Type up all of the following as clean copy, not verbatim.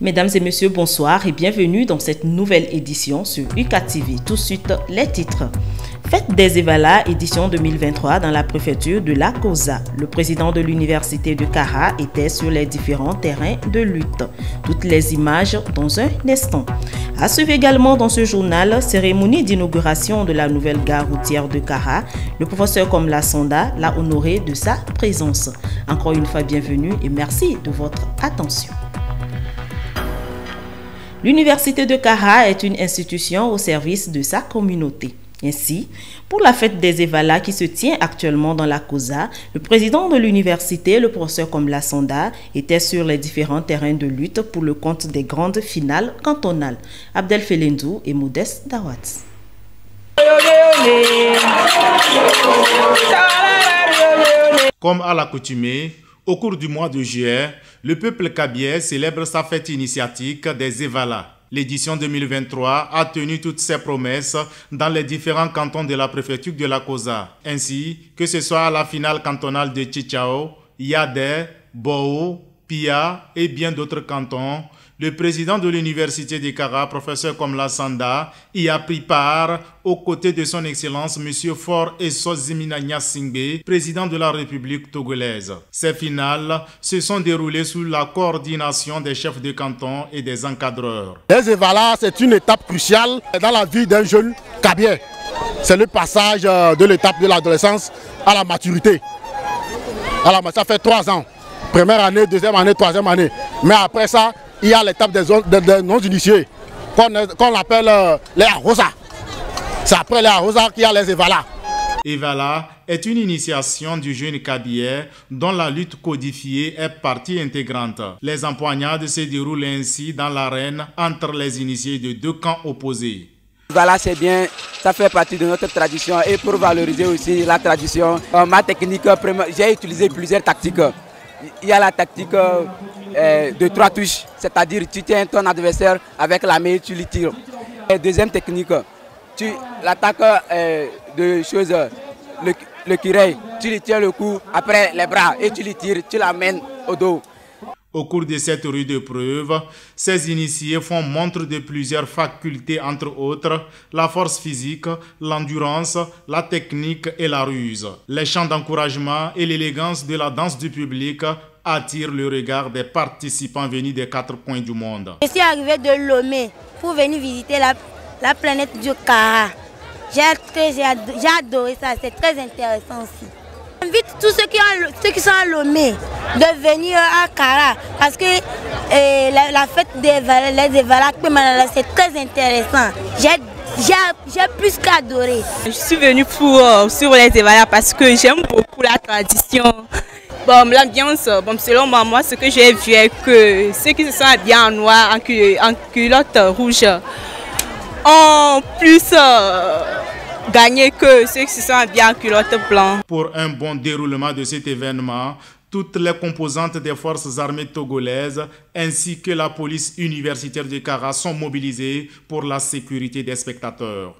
Mesdames et messieurs, bonsoir et bienvenue dans cette nouvelle édition sur UCATV. Tout de suite, les titres. Fête des Evala, édition 2023 dans la préfecture de la Kosa. Le président de l'université de Kara était sur les différents terrains de lutte. Toutes les images dans un instant. À suivre également dans ce journal, cérémonie d'inauguration de la nouvelle gare routière de Kara. Le professeur Komla Sanda l'a honoré de sa présence. Encore une fois, bienvenue et merci de votre attention. L'université de Kara est une institution au service de sa communauté. Ainsi, pour la fête des Evala qui se tient actuellement dans la Kosa, le président de l'université, le professeur Komla Sanda, était sur les différents terrains de lutte pour le compte des grandes finales cantonales. Abdel Felendou et Modeste Dawat. Comme à l'accoutumée, au cours du mois de juillet, le peuple kabien célèbre sa fête initiatique des Evala. L'édition 2023 a tenu toutes ses promesses dans les différents cantons de la préfecture de la Kosa. Ainsi, que ce soit à la finale cantonale de Tchichao, Yadé, Bou, Pia et bien d'autres cantons, le président de l'université de Kara, professeur Komla Sanda, y a pris part aux côtés de son excellence M. Faure Essozimina Nyasingbe, président de la République togolaise. Ces finales se sont déroulées sous la coordination des chefs de canton et des encadreurs. Les Evala, c'est une étape cruciale dans la vie d'un jeune kabien. C'est le passage de l'étape de l'adolescence à la maturité. Alors, ça fait 3 ans. Première année, deuxième année, troisième année. Mais après ça, il y a l'étape des non-initiés, qu'on appelle les arrosas. C'est après les arrosas qu'il y a les Evala. Evala est une initiation du jeune kabien dont la lutte codifiée est partie intégrante. Les empoignades se déroulent ainsi dans l'arène entre les initiés de 2 camps opposés. Voilà, c'est bien, ça fait partie de notre tradition et pour valoriser aussi la tradition, ma technique, j'ai utilisé plusieurs tactiques. Il y a la tactique de 3 touches, c'est-à-dire tu tiens ton adversaire avec la main et tu lui tires. Et deuxième technique, tu l'attaques de choses, le curé, tu lui tiens le cou après les bras et tu lui tires, tu l'amènes au dos. Au cours de cette rude épreuve, ces initiés font montre de plusieurs facultés, entre autres la force physique, l'endurance, la technique et la ruse. Les chants d'encouragement et l'élégance de la danse du public attirent le regard des participants venus des 4 coins du monde. Je suis arrivé de Lomé pour venir visiter la planète du Kara. J'ai adoré ça, c'est très intéressant aussi. J'invite tous ceux qui sont à Lomé de venir à Kara parce que la fête des Evala, c'est très intéressant. J'ai plus qu'adoré. Je suis venue sur les Evala parce que j'aime beaucoup la tradition. Bon, l'ambiance, selon moi, ce que j'ai vu est que ceux qui se sont habillés en noir, en culotte rouge, ont plus gagné que ceux qui se sont habillés en culotte blanc. Pour un bon déroulement de cet événement, toutes les composantes des forces armées togolaises ainsi que la police universitaire de Kara sont mobilisées pour la sécurité des spectateurs.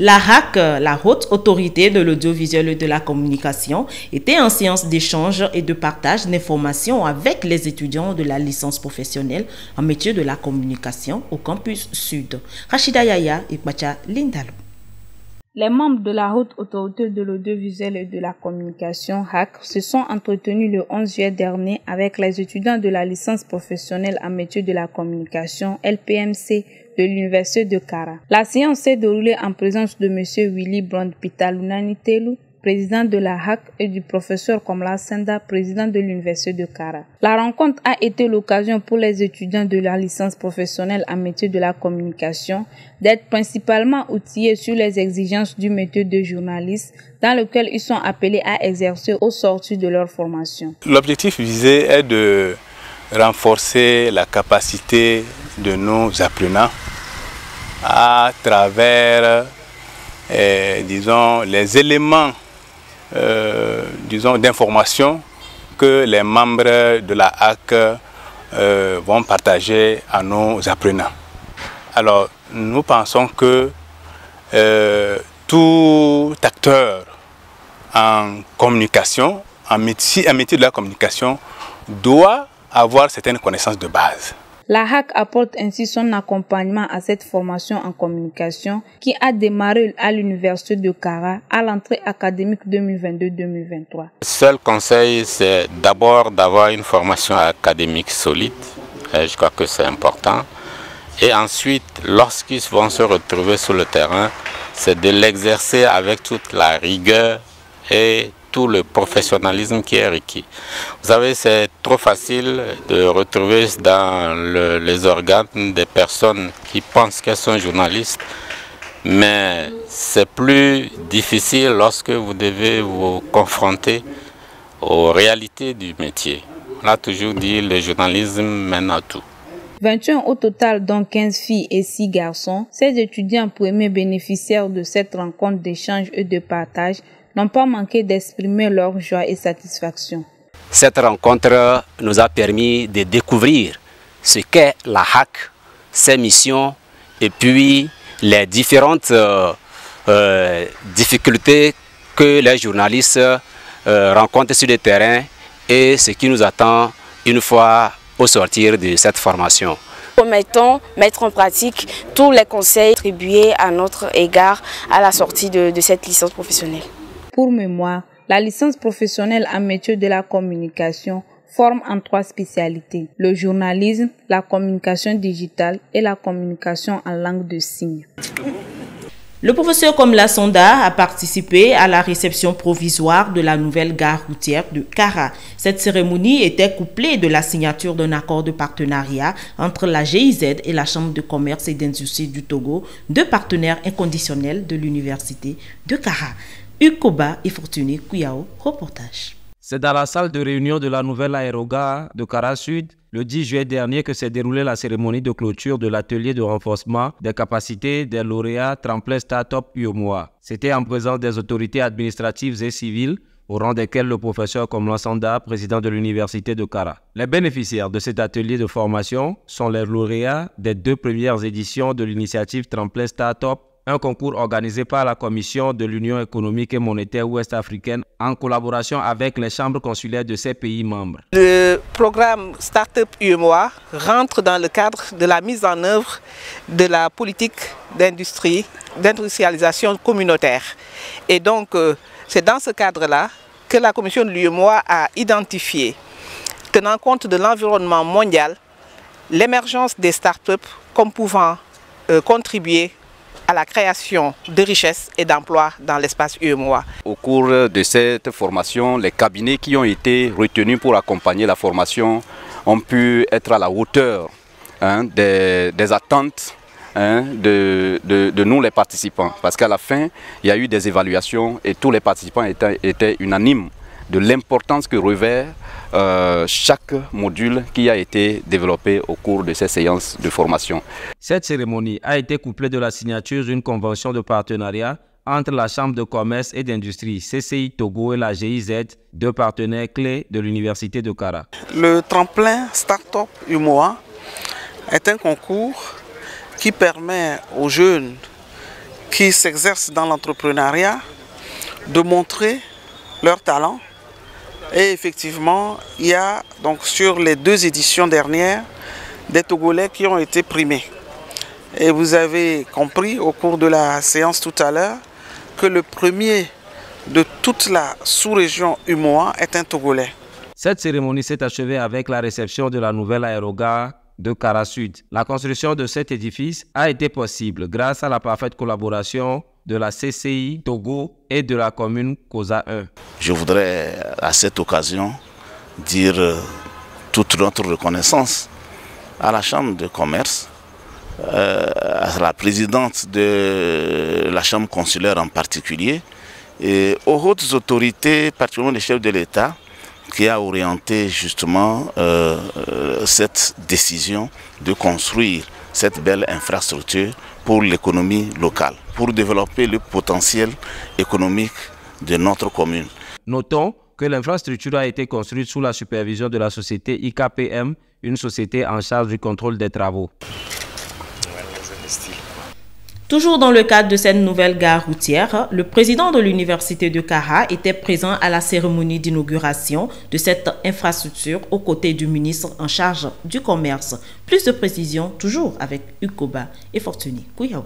La HAC, la Haute Autorité de l'Audiovisuel et de la Communication, était en séance d'échange et de partage d'informations avec les étudiants de la licence professionnelle en métier de la communication au campus Sud. Rachida Yaya et Bacha Lindalo. Les membres de la Haute Autorité de l'Audiovisuel et de la Communication, HAC, se sont entretenus le 11 juillet dernier avec les étudiants de la licence professionnelle en métier de la communication, LPMC, de l'université de Kara. La séance s'est déroulée en présence de M. Willy Brand Pitalunanitelu, président de la HAC, et du professeur Komla Sanda, président de l'université de Kara. La rencontre a été l'occasion pour les étudiants de la licence professionnelle en métier de la communication d'être principalement outillés sur les exigences du métier de journaliste dans lequel ils sont appelés à exercer au sortir de leur formation. L'objectif visé est de renforcer la capacité de nos apprenants à travers, disons, les éléments d'information que les membres de la HAC vont partager à nos apprenants. Alors, nous pensons que tout acteur en communication, un métier de la communication doit avoir certaines connaissances de base. La HAC apporte ainsi son accompagnement à cette formation en communication qui a démarré à l'université de Kara à l'entrée académique 2022-2023. Le seul conseil, c'est d'abord d'avoir une formation académique solide. Je crois que c'est important. Et ensuite, lorsqu'ils vont se retrouver sur le terrain, c'est de l'exercer avec toute la rigueur et tout le professionnalisme qui est requis. Vous savez, c'est trop facile de retrouver dans les organes des personnes qui pensent qu'elles sont journalistes, mais c'est plus difficile lorsque vous devez vous confronter aux réalités du métier. On a toujours dit le journalisme mène à tout. 21 au total, dont 15 filles et 6 garçons, ces étudiants premiers bénéficiaires de cette rencontre d'échange et de partage n'ont pas manqué d'exprimer leur joie et satisfaction. Cette rencontre nous a permis de découvrir ce qu'est la HAC, ses missions et puis les différentes difficultés que les journalistes rencontrent sur le terrain et ce qui nous attend une fois au sortir de cette formation. Promettons mettre en pratique tous les conseils attribués à notre égard à la sortie de cette licence professionnelle. Pour mémoire, la licence professionnelle en métier de la communication forme en 3 spécialités: le journalisme, la communication digitale et la communication en langue de signes. Le professeur Komla Sonda a participé à la réception provisoire de la nouvelle gare routière de Kara. Cette cérémonie était couplée de la signature d'un accord de partenariat entre la GIZ et la Chambre de commerce et d'industrie du Togo, 2 partenaires inconditionnels de l'université de Kara. Ukoba et Fortuné Kouyao, reportage. C'est dans la salle de réunion de la nouvelle aérogare de Kara Sud, le 10 juillet dernier, que s'est déroulée la cérémonie de clôture de l'atelier de renforcement des capacités des lauréats Tremplin Startup UEMOA. C'était en présence des autorités administratives et civiles, au rang desquelles le professeur Komla Sonda, président de l'université de Kara. Les bénéficiaires de cet atelier de formation sont les lauréats des 2 premières éditions de l'initiative Tremplin Startup, un concours organisé par la Commission de l'Union économique et monétaire ouest-africaine en collaboration avec les chambres consulaires de ces pays membres. Le programme Startup UEMOA rentre dans le cadre de la mise en œuvre de la politique d'industrialisation communautaire. Et donc, c'est dans ce cadre-là que la Commission de l'UEMOA a identifié, tenant compte de l'environnement mondial, l'émergence des startups comme pouvant contribuer à la création de richesses et d'emplois dans l'espace UEMOA. Au cours de cette formation, les cabinets qui ont été retenus pour accompagner la formation ont pu être à la hauteur des attentes de nous les participants. Parce qu'à la fin, il y a eu des évaluations et tous les participants étaient unanimes de l'importance que revêt chaque module qui a été développé au cours de ces séances de formation. Cette cérémonie a été couplée de la signature d'une convention de partenariat entre la Chambre de commerce et d'industrie CCI Togo et la GIZ, 2 partenaires clés de l'université de Kara. Le tremplin Startup UEMOA est un concours qui permet aux jeunes qui s'exercent dans l'entrepreneuriat de montrer leur talent. Et effectivement, il y a donc sur les 2 éditions dernières des Togolais qui ont été primés. Et vous avez compris au cours de la séance tout à l'heure que le premier de toute la sous-région UEMOA est un Togolais. Cette cérémonie s'est achevée avec la réception de la nouvelle aérogare de Kara Sud. La construction de cet édifice a été possible grâce à la parfaite collaboration de la CCI Togo et de la commune Koza 1. Je voudrais à cette occasion dire toute notre reconnaissance à la Chambre de commerce, à la présidente de la Chambre consulaire en particulier, et aux hautes autorités, particulièrement les chefs de l'État, qui a orienté justement cette décision de construire cette belle infrastructure pour l'économie locale, pour développer le potentiel économique de notre commune. Notons que l'infrastructure a été construite sous la supervision de la société IKPM, une société en charge du contrôle des travaux. Toujours dans le cadre de cette nouvelle gare routière, le président de l'université de Kara était présent à la cérémonie d'inauguration de cette infrastructure aux côtés du ministre en charge du commerce. Plus de précisions toujours avec Ukoba et Fortuny Kouyao.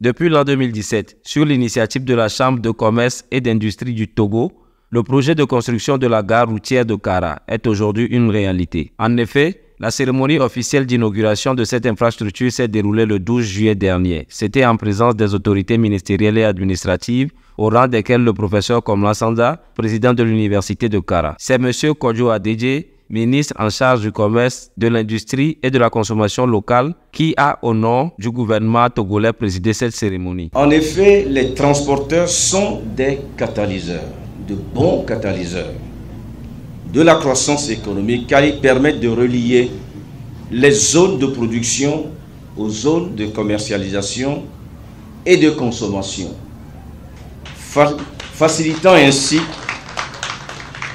Depuis l'an 2017, sur l'initiative de la Chambre de commerce et d'industrie du Togo, le projet de construction de la gare routière de Kara est aujourd'hui une réalité. En effet, la cérémonie officielle d'inauguration de cette infrastructure s'est déroulée le 12 juillet dernier. C'était en présence des autorités ministérielles et administratives, au rang desquelles le professeur Komla Sanda, président de l'université de Kara. C'est M. Kodjo Adedje, ministre en charge du commerce, de l'industrie et de la consommation locale, qui a, au nom du gouvernement togolais, présidé cette cérémonie. En effet, les transporteurs sont des catalyseurs, de bons catalyseurs de la croissance économique, car ils permettent de relier les zones de production aux zones de commercialisation et de consommation, facilitant ainsi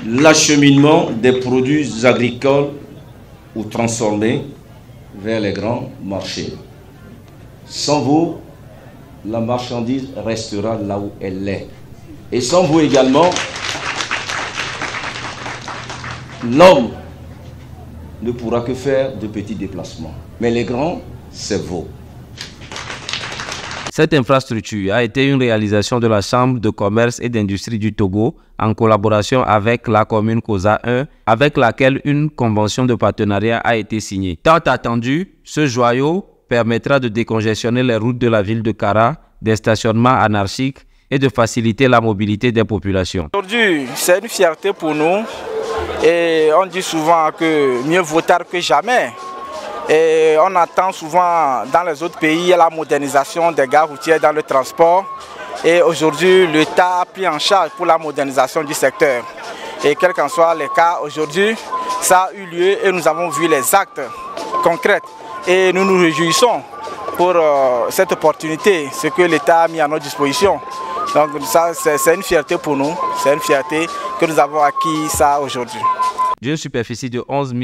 l'acheminement des produits agricoles ou transformés vers les grands marchés. Sans vous, la marchandise restera là où elle est. Et sans vous également, l'homme ne pourra que faire de petits déplacements. Mais les grands, c'est vous. Cette infrastructure a été une réalisation de la Chambre de commerce et d'industrie du Togo en collaboration avec la commune Koza 1, avec laquelle une convention de partenariat a été signée. Tant attendu, ce joyau permettra de décongestionner les routes de la ville de Kara, des stationnements anarchiques et de faciliter la mobilité des populations. Aujourd'hui, c'est une fierté pour nous. Et on dit souvent que mieux vaut tard que jamais. Et on attend souvent dans les autres pays la modernisation des gares routières dans le transport. Et aujourd'hui, l'État a pris en charge pour la modernisation du secteur. Et quel qu'en soit le cas, aujourd'hui, ça a eu lieu et nous avons vu les actes concrets. Et nous nous réjouissons pour cette opportunité, ce que l'État a mis à notre disposition. Donc ça, c'est une fierté pour nous, c'est une fierté que nous avons acquis ça aujourd'hui. D'une superficie de 11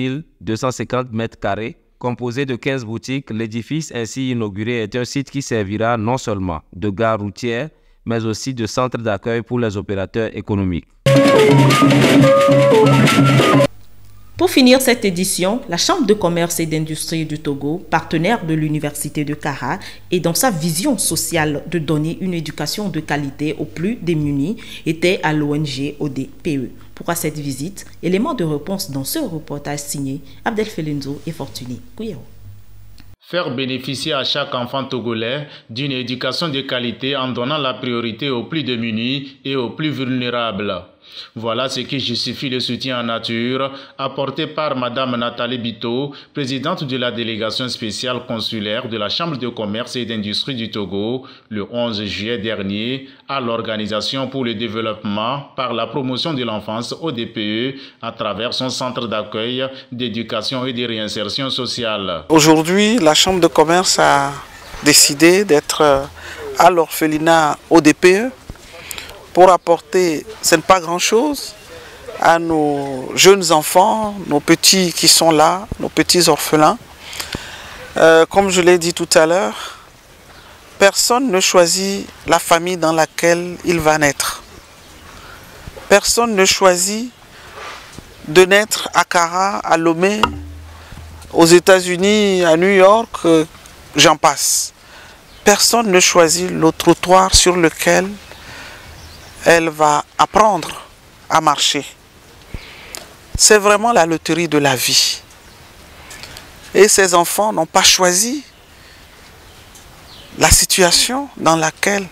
250 mètres carrés, composé de 15 boutiques, l'édifice ainsi inauguré est un site qui servira non seulement de gare routière, mais aussi de centre d'accueil pour les opérateurs économiques. Pour finir cette édition, la Chambre de commerce et d'industrie du Togo, partenaire de l'université de Kara, et dans sa vision sociale de donner une éducation de qualité aux plus démunis, était à l'ONG ODPE. Pourquoi cette visite? Élément de réponse dans ce reportage signé Abdel Felenzo et Fortuny Kouyao. Faire bénéficier à chaque enfant togolais d'une éducation de qualité en donnant la priorité aux plus démunis et aux plus vulnérables. Voilà ce qui justifie le soutien en nature apporté par Mme Nathalie Bito, présidente de la délégation spéciale consulaire de la Chambre de commerce et d'industrie du Togo, le 11 juillet dernier, à l'Organisation pour le développement par la promotion de l'enfance ODPE à travers son centre d'accueil, d'éducation et de réinsertion sociale. Aujourd'hui, la Chambre de commerce a décidé d'être à l'orphelinat ODPE pour apporter, ce n'est pas grand-chose, à nos jeunes enfants, nos petits qui sont là, nos petits orphelins. Comme je l'ai dit tout à l'heure, personne ne choisit la famille dans laquelle il va naître. Personne ne choisit de naître à Kara, à Lomé, aux États-Unis, à New York, j'en passe. Personne ne choisit le trottoir sur lequel elle va apprendre à marcher. C'est vraiment la loterie de la vie. Et ces enfants n'ont pas choisi la situation dans laquelle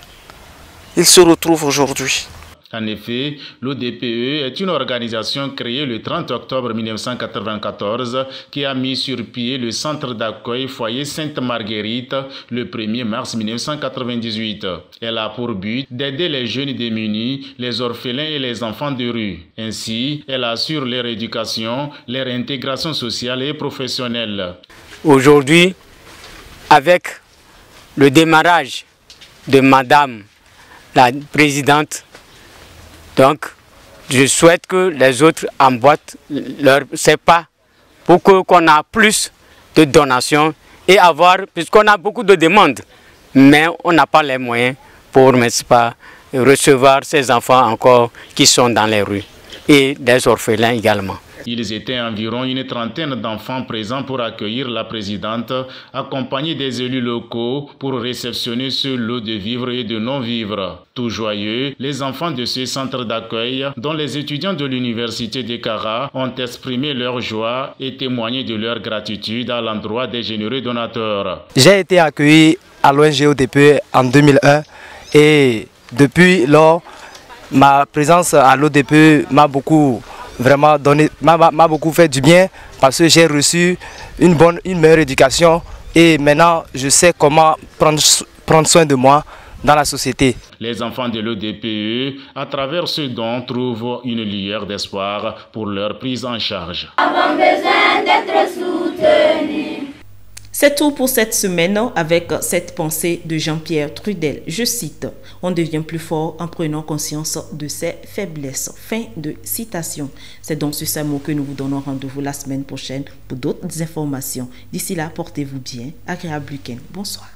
ils se retrouvent aujourd'hui. En effet, l'ODPE est une organisation créée le 30 octobre 1994 qui a mis sur pied le centre d'accueil Foyer Sainte-Marguerite le 1er mars 1998. Elle a pour but d'aider les jeunes démunis, les orphelins et les enfants de rue. Ainsi, elle assure leur éducation, leur intégration sociale et professionnelle. Aujourd'hui, avec le démarrage de Madame la Présidente, donc, je souhaite que les autres emboîtent leur pas pour qu'on ait plus de donations et avoir, puisqu'on a beaucoup de demandes mais on n'a pas les moyens pour, n'est-ce pas, recevoir ces enfants encore qui sont dans les rues et des orphelins également. Ils étaient environ une trentaine d'enfants présents pour accueillir la présidente, accompagnés des élus locaux pour réceptionner ce lot de vivres et de non-vivres. Tout joyeux, les enfants de ce centre d'accueil, dont les étudiants de l'université de Kara, ont exprimé leur joie et témoigné de leur gratitude à l'endroit des généreux donateurs. J'ai été accueilli à l'ONG ODPE en 2001 et depuis lors, ma présence à l'ODPE m'a beaucoup m'a beaucoup fait du bien parce que j'ai reçu une meilleure éducation et maintenant je sais comment prendre soin de moi dans la société. Les enfants de l'ODPE, à travers ce don, trouvent une lueur d'espoir pour leur prise en charge. Avons besoin d'être soutenus. C'est tout pour cette semaine avec cette pensée de Jean-Pierre Trudel. Je cite, « On devient plus fort en prenant conscience de ses faiblesses. » Fin de citation. C'est donc sur ces mots que nous vous donnons rendez-vous la semaine prochaine pour d'autres informations. D'ici là, portez-vous bien. Agréable week-end. Bonsoir.